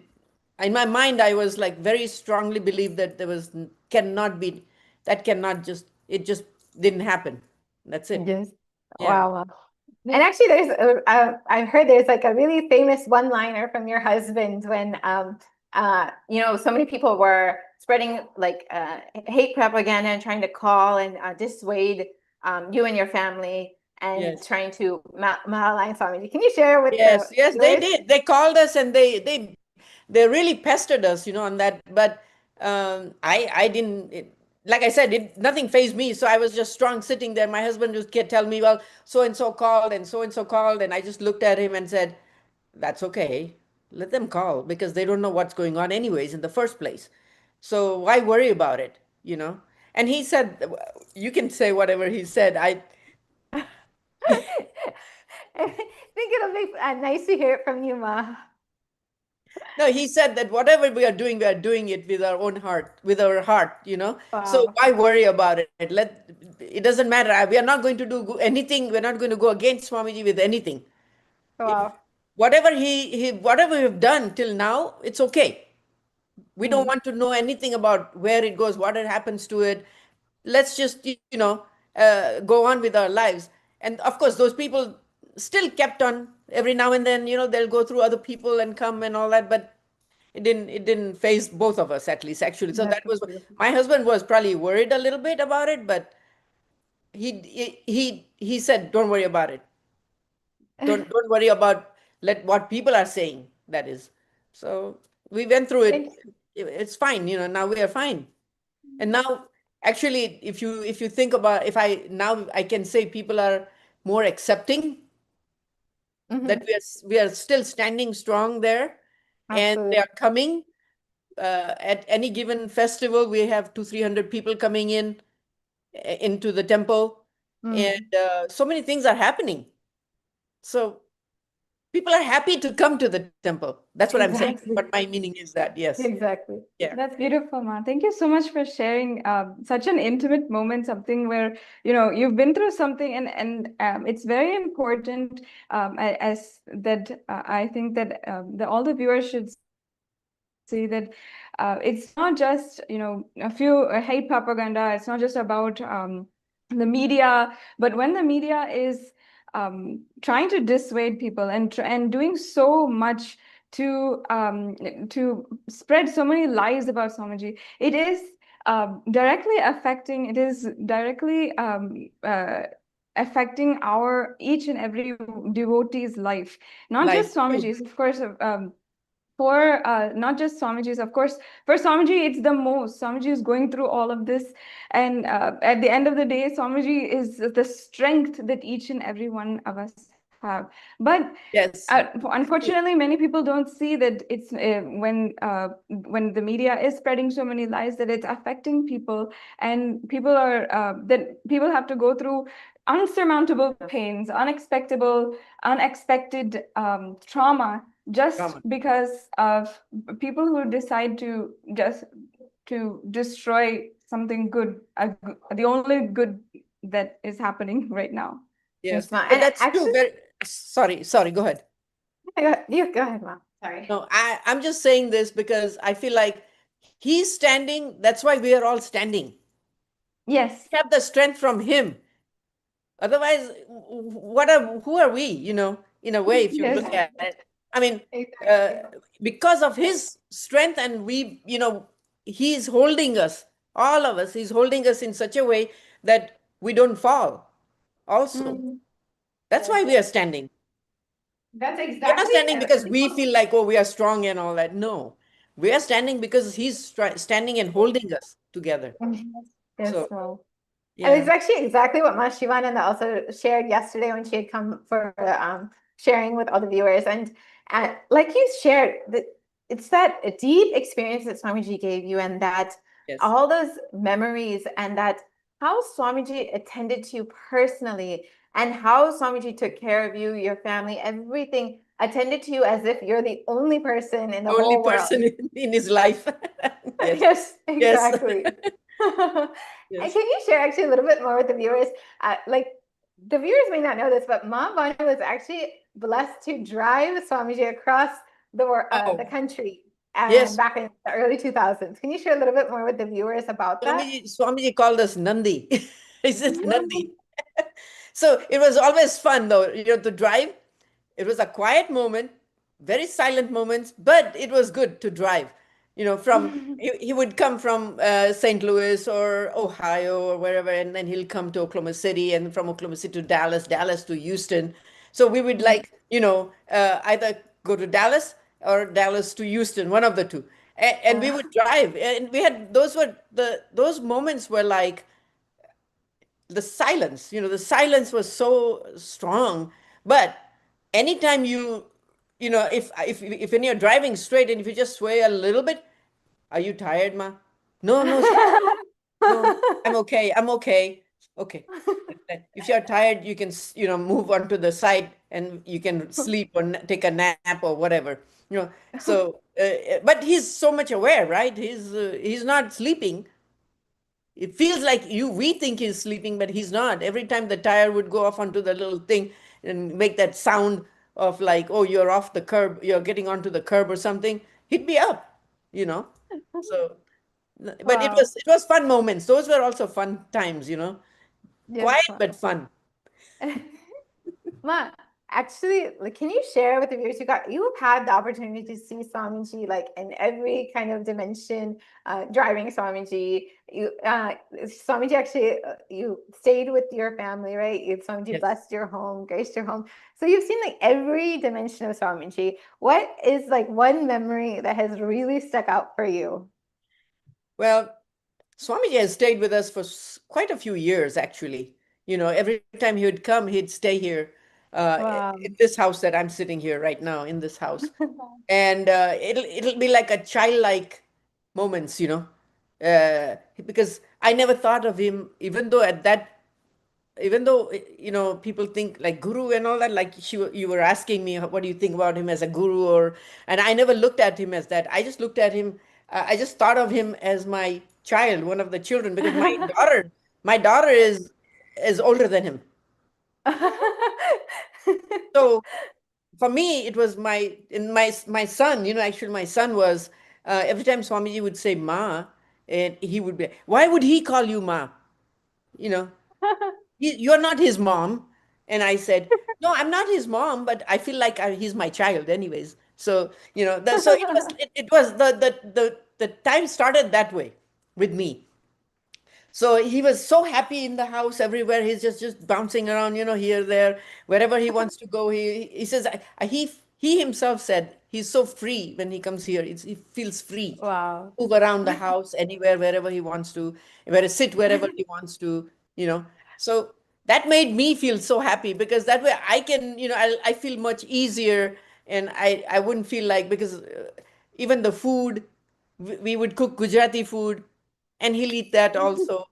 In my mind, I was like very strongly believed that there was cannot be, that cannot just it just didn't happen. That's it. Yes. Yeah. Wow. And actually, I've heard there's like a really famous one-liner from your husband when, so many people were spreading like hate propaganda and trying to call and dissuade you and your family and Yes. trying to malign Swamiji. Can you share with Yes, the yes, they viewers? did. They called us and they really pestered us, on that. But I didn't. Like I said, nothing fazed me. So I was just strong sitting there. My husband just kept telling me, "Well, so and so called, and so and so called," and I just looked at him and said, "That's okay. Let them call because they don't know what's going on, anyways, in the first place. So why worry about it, And he said, "You can say whatever he said." I think it'll be nice to hear it from you, Ma. No, he said that whatever we are doing it with our own heart, with our heart, So Wow. why worry about it? It doesn't matter. We are not going to do anything. We're not going to go against Swamiji with anything. If Wow. whatever we've done till now, it's okay. We don't want to know anything about where it goes, what it happens to it. Let's just, go on with our lives. And of course, those people still kept on every now and then, they'll go through other people and come and all that, but it didn't phase both of us, at least, actually. So That's that was, beautiful. my husband was probably worried a little bit about it, but he said, "Don't worry about it. Don't worry about let what people are saying." That is. So we went through it. Thank It's fine, now we are fine. And now, actually, if you think about, if I now I can say people are more accepting that we are still standing strong there, and they Absolutely. are coming. At any given festival, we have 200-300 people coming into the temple, and so many things are happening. So people are happy to come to the temple. That's what I'm saying. Exactly. What my meaning is that, yes. Exactly. Yeah. That's beautiful, Ma. Thank you so much for sharing such an intimate moment, something where, you've been through something and it's very important as that I think that all the viewers should see that it's not just, a few hate propaganda. It's not just about the media, but when the media is trying to dissuade people and doing so much to spread so many lies about Swamiji, it is directly affecting. It is directly affecting each and every devotee's life, not Like, just Swamiji's, of course. For not just Swamiji's, of course, for Swamiji, it's the most. Swamiji is going through all of this. And at the end of the day, Swamiji is the strength that each and every one of us have. But yes. unfortunately, many people don't see that it's when the media is spreading so many lies that it's affecting people, and people are that people have to go through unsurmountable pains, unexpected trauma, just Trauma. because of people who decide to just to destroy something good, the only good that is happening right now. Yes. Ma. But And that's too actually, very, sorry, go ahead. you go ahead, Ma. Sorry. No, I'm just saying this because I feel like he's standing. That's why we are all standing. Yes. We have the strength from him. Otherwise, who are we, in a way, if you Yes. look at it? I mean, Exactly. because of his strength, and he's holding us, all of us, he's holding us in such a way that we don't fall also. That's why we are standing. That's We're not exactly. standing because we feel like, oh, we are strong and all that. No, we are standing because he's standing and holding us together. Yes, So, well. And yeah. it's actually exactly what Ma Shivananda also shared yesterday when she had come for sharing with all the viewers. And like you shared, it's that deep experience that Swamiji gave you, and that Yes. all those memories, and that how Swamiji attended to you personally, and how Swamiji took care of you, your family, everything, attended to you as if you're the only person in the Only whole world. person in his life. Yes. Yes, Yes. exactly. And Yes. can you share actually a little bit more with the viewers? Like, the viewers may not know this, but Ma Banu was actually blessed to drive Swamiji across the Oh, country yes. back in the early 2000s. Can you share a little bit more with the viewers about that? Swamiji called us Nandi. He said Nandi. So it was always fun, though, to drive. It was a quiet moment, very silent moments, but it was good to drive. He would come from St. Louis or Ohio or wherever, and then he'll come to Oklahoma City, and from Oklahoma City to Dallas, Dallas to Houston. So we would either go to Dallas or Dallas to Houston, one of the two, and we would drive, and we had those moments were like the silence. The silence was so strong. But anytime if when you're driving straight and if you just sway a little bit, are you tired, Ma? No, no, no, I'm okay. I'm okay. Okay. If you're tired, you can, move on to the side and you can sleep or take a nap or whatever. So, but he's so much aware, right? He's not sleeping. It feels like we think he's sleeping, but he's not. Every time the tire would go off onto the little thing and make that sound of like, oh, you're off the curb, you're getting onto the curb or something, he'd be up, So, but it Wow. was it was fun moments. Those were also fun times, Yes, quiet Ma. but fun. Ma, actually, like, can you share with the viewers, you've had the opportunity to see Swamiji like in every kind of dimension, driving Swamiji. Swamiji actually, you stayed with your family, right? Swamiji Yes. blessed your home, graced your home. So you've seen like every dimension of Swamiji. What is like one memory that has really stuck out for you? Well, Swamiji has stayed with us for quite a few years, actually. Every time he would come, he'd stay here Wow. in this house that I'm sitting here right now, in this house. And it'll be like a childlike moments, because I never thought of him, even though people think like guru and all that, like you were asking me, what do you think about him as a guru, and I never looked at him as that. I just looked at him, I just thought of him as my child, one of the children, because my daughter is older than him. So for me, it was my son, actually my son was, every time Swamiji would say Ma, and he would be, why would he call you Ma? You know, you're not his mom. And I said, no, I'm not his mom, but I feel like he's my child anyways. So, so it was the time started that way with me. So he was so happy in the house everywhere. He's just bouncing around, here, there, wherever he wants to go. He says, he himself said he's so free when he comes here. He feels free. Wow. Move around the house anywhere, wherever he wants to, sit wherever he wants to, So that made me feel so happy, because that way I can, I feel much easier, and I wouldn't feel like, because even the food, we would cook Gujarati food, and he'll eat that also,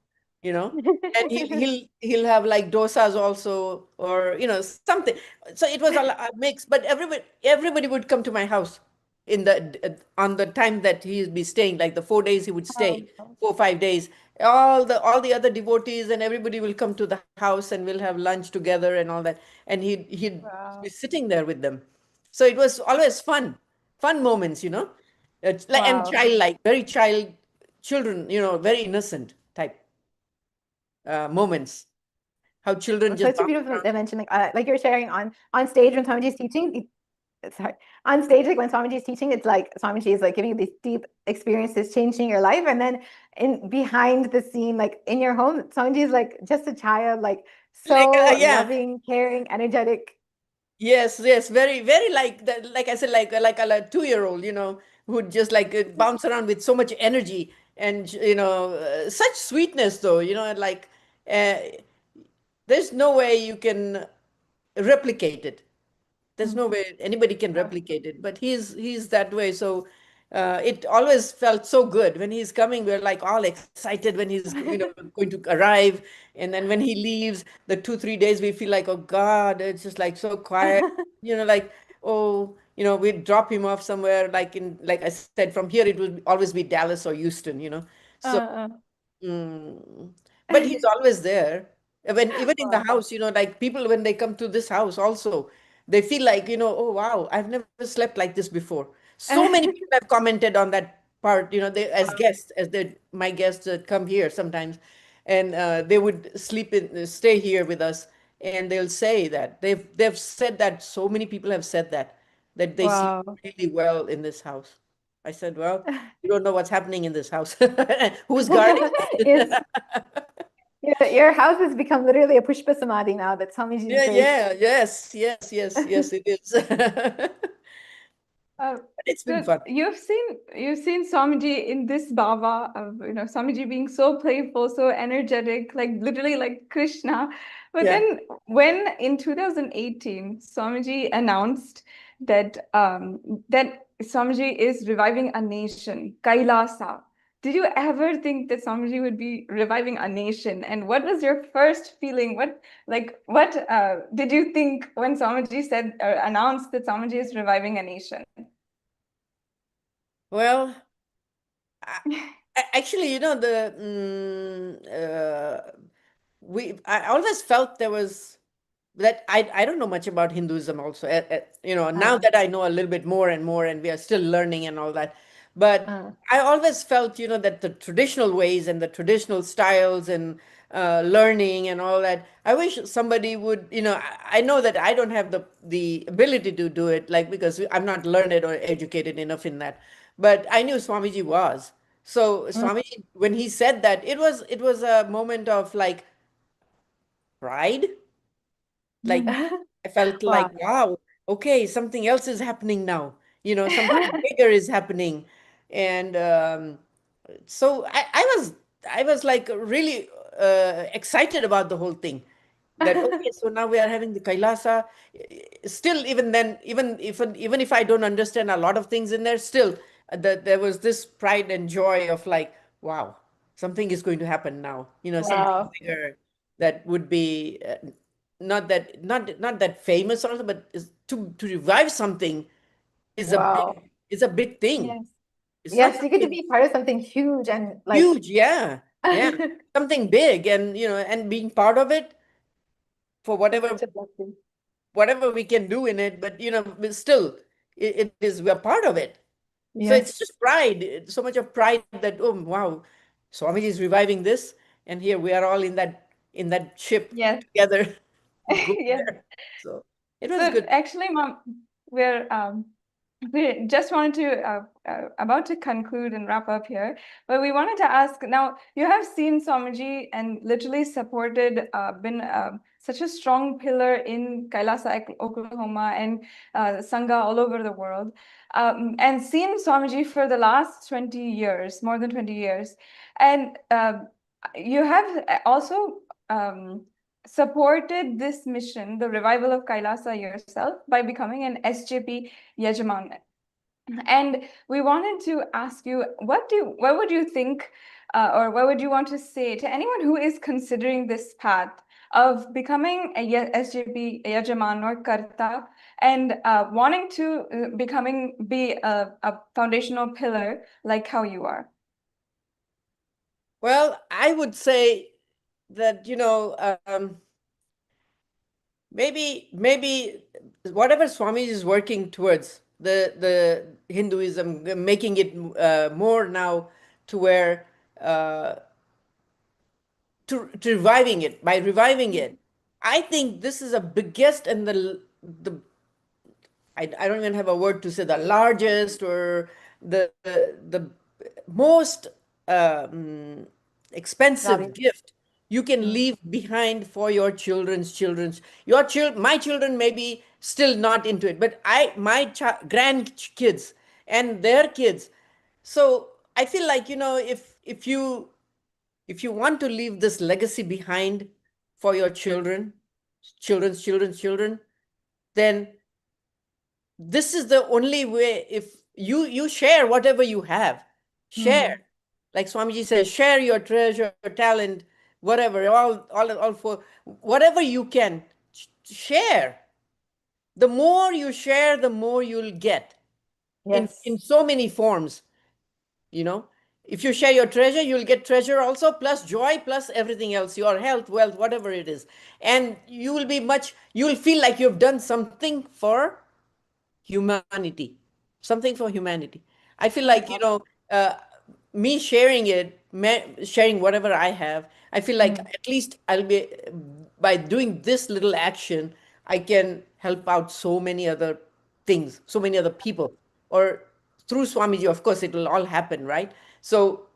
and he'll have like dosas also, or something. So it was a mix, but everybody would come to my house in on the time that he'd be staying, like the 4 days he would stay, Wow. 4 or 5 days. All the other devotees and everybody will come to the house, and we'll have lunch together and all that, and he'd be Wow. sitting there with them. So it was always fun moments, it's like, and Wow. childlike, very children, very innocent type moments. How children just Such a bounce beautiful around. dimension, like you're sharing on stage when Swamiji's teaching. Sorry, on stage, like when Swamiji's teaching, it's like Swamiji is like giving you these deep experiences, changing your life, and then in behind the scene, like in your home, Swamiji is like just a child, like Like, so yeah, loving, caring, energetic. yes, yes, very, very, like that. Like I said, like a 2-year-old, who'd just like bounce around with so much energy, and such sweetness, though, like uh, there's no way you can replicate it. There's no way anybody can replicate it, but he's that way. So it always felt so good when he's coming. We're like all excited when he's going to arrive, and then when he leaves, the 2 3 days we feel like, oh God, it's just like so quiet. Like, oh, we drop him off somewhere, like I said, from here it will always be Dallas or Houston. So Uh, Mm. But he's always there. Even in the wow. house, like people when they come to this house also, they feel like, oh wow, I've never slept like this before. So many people have commented on that part, they as guests, my guests that come here sometimes, and they would stay here with us, and they'll say that they've said that so many people have said that they sleep Wow. really well in this house. I said, well, you don't know what's happening in this house. Who's guarding Yes, it? your house has become literally a pushpa samadhi now that Swamiji's Yeah, grace. yeah, yes, it is. Uh, It's been so fun. you've seen Swamiji in this bhava of Swamiji being so playful, so energetic, like literally like Krishna. But Yeah. then when in 2018 Swamiji announced that Swamiji is reviving a nation, Kailasa. Did you ever think that Swamiji would be reviving a nation? And what was your first feeling? What did you think when Swamiji said or announced that Swamiji is reviving a nation? Well, actually, I always felt there was that I don't know much about Hinduism also. Now Uh, that I know a little bit more and more, and we are still learning and all that. But uh, I always felt, that the traditional ways and the traditional styles and learning and all that. I wish somebody would, I know that I don't have the ability to do it, like because I'm not learned or educated enough in that. But I knew Swamiji was. So mm. Swamiji, when he said that, it was a moment of like pride. Like I felt like, Wow. wow, okay, something else is happening now. Something bigger is happening. And so I was like really excited about the whole thing. That okay, so now we are having the Kailasa. Still, even then, even if I don't understand a lot of things in there, still there was this pride and joy of like, wow, something is going to happen now. Something Wow. bigger that would be not that famous also, but to revive something is a Wow. big thing. Yes. It's not Yes, you get to something be part of something huge and like huge, yeah, yeah, something big, and and being part of it for whatever such a blessing. whatever we can do in it, but but still, it is we're part of it. So Yes. it's just pride, so much of pride that oh wow, Swamiji is reviving this, and here we are all in that ship Yes. together, going Yes. there. So it was So good. actually, Mom, we're we just wanted to about to conclude and wrap up here, but we wanted to ask now. You have seen Swamiji and literally supported, been such a strong pillar in Kailasa, Oklahoma, and Sangha all over the world, and seen Swamiji for the last 20 years, more than 20 years, and you have also. Supported this mission, the revival of Kailasa yourself, by becoming an SJP Yajaman. And we wanted to ask you, what would you think, or what would you want to say to anyone who is considering this path of becoming a SJP Yajaman or Karta, and wanting to be a foundational pillar like how you are? Well, I would say that maybe whatever Swami is working towards the Hinduism, making it more now to where to reviving it by reviving it. I think this is a biggest and the I don't even have a word to say the largest or the most expensive Valuable. gift you can Mm. leave behind for your children's my children may be still not into it, but my grandkids and their kids. So I feel like if you want to leave this legacy behind for your children, then this is the only way. you share whatever you have. Share. Like Swamiji says, share your treasure, your talent, whatever, all for whatever you can share. The more you share, the more you'll get Yes. in so many forms, you know. If you share your treasure, you'll get treasure also, plus joy, plus everything else, your health, wealth, whatever it is. And you'll feel like you've done something for humanity, something for humanity. I feel like, me sharing sharing whatever I have, I feel like at least I'll be, by doing this little action, I can help out so many other things, so many other people. Or through Swamiji, of course, it will all happen, right? So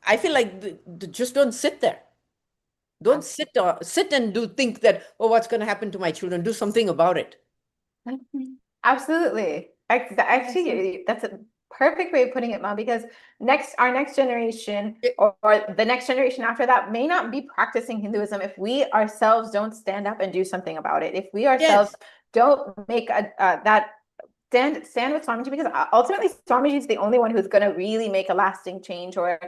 I feel like just don't sit there. Don't sit and think that, oh, what's going to happen to my children? Do something about it. Absolutely. Actually, that's a perfect way of putting it, Mom, because our next generation or the next generation after that may not be practicing Hinduism if we ourselves don't stand up and do something about it. If we ourselves Yes, don't make that stand with Swamiji, because ultimately Swamiji is the only one who's going to really make a lasting change, or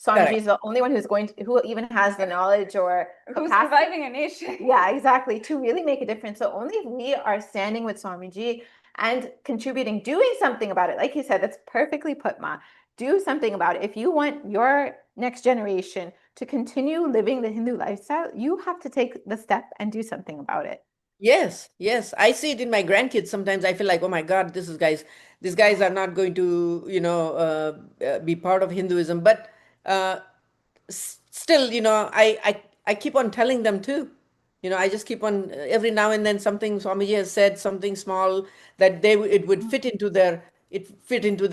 Swamiji correct. is the only one who even has the knowledge or Who's capacity. reviving a nation? Yeah, exactly. To really make a difference. So only if we are standing with Swamiji and contributing, doing something about it. Like you said, that's perfectly put, Ma. Do something about it. If you want your next generation to continue living the Hindu lifestyle, you have to take the step and do something about it. Yes, yes. I see it in my grandkids. Sometimes I feel like, oh my God, these guys are not going to, be part of Hinduism. But uh, still, I keep on telling them too. I just keep on, every now and then something Swamiji has said, something small that it would fit into their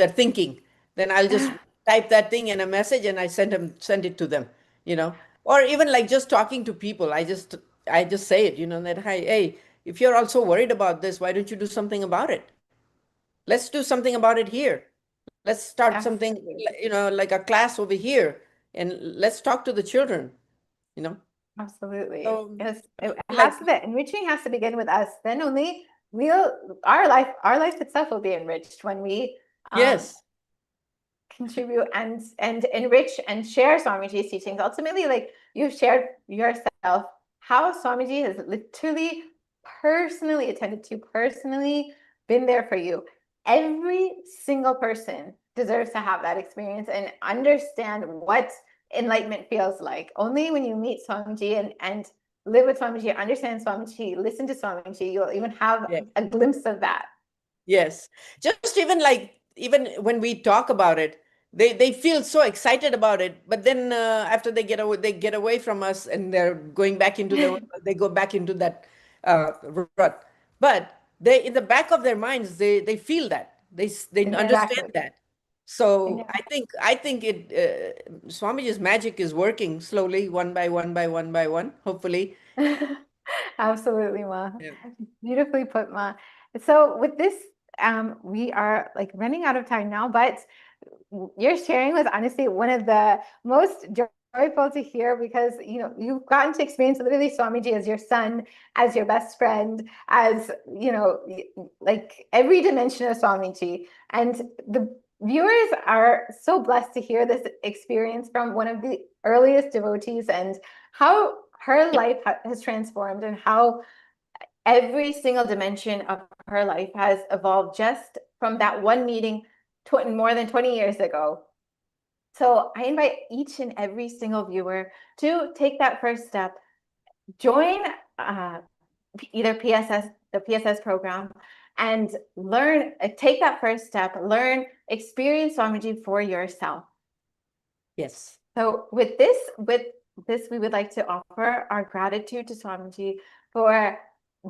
thinking. Then I'll just type that thing in a message and I send it to them, you know. Or even like just talking to people, I just say it, that, hey, if you're also worried about this, why don't you do something about it? Let's do something about it here. Let's start something, Absolutely. like a class over here, and let's talk to the children, you know. Absolutely. So Yes, it like, has to be, enriching has to begin with us. Then only our life itself will be enriched when we yes, contribute and enrich and share Swamiji's teachings. Ultimately, like you've shared yourself, how Swamiji has literally personally attended to, personally been there for you. Every single person deserves to have that experience and understand what enlightenment feels like. Only when you meet Swamiji and live with Swamiji, understand Swamiji, listen to Swamiji, you'll even have yeah. a glimpse of that. Yes. Just even when we talk about it, they feel so excited about it. But then after they get away from us and they're going back into they go back into that rut. But they, in the back of their minds, they feel that they understand Exactly. that. So I think Swamiji's magic is working slowly, one by one by one by one. Hopefully. Absolutely, Ma. Yeah. Beautifully put, Ma. So with this, we are like running out of time now, but your sharing was honestly one of the most joyful to hear, because you've gotten to experience literally Swamiji as your son, as your best friend, as like every dimension of Swamiji. And the viewers are so blessed to hear this experience from one of the earliest devotees, and how her life has transformed, and how every single dimension of her life has evolved just from that one meeting more than 20 years ago. So I invite each and every single viewer to take that first step, join either the PSS program, and take that first step, experience Swamiji for yourself. Yes. So with this, we would like to offer our gratitude to Swamiji for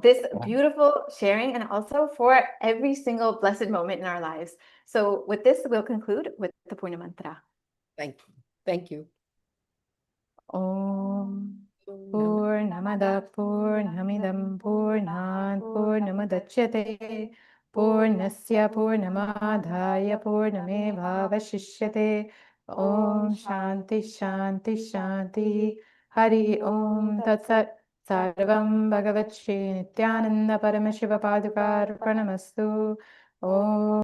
this beautiful sharing, and also for every single blessed moment in our lives. So with this, we'll conclude with the Purna Mantra. Thank you. Thank you. Om Purnamada Purnamidam Purnat Purnamadachyate Purnasya Purnamadhaya Purnamevavashishyate. Om Shanti Shanti Shanti. Hari Om Tat Sat. Sarvam Bhagavat Shri Nithyananda Paramashiva Padukarpanamastu. Om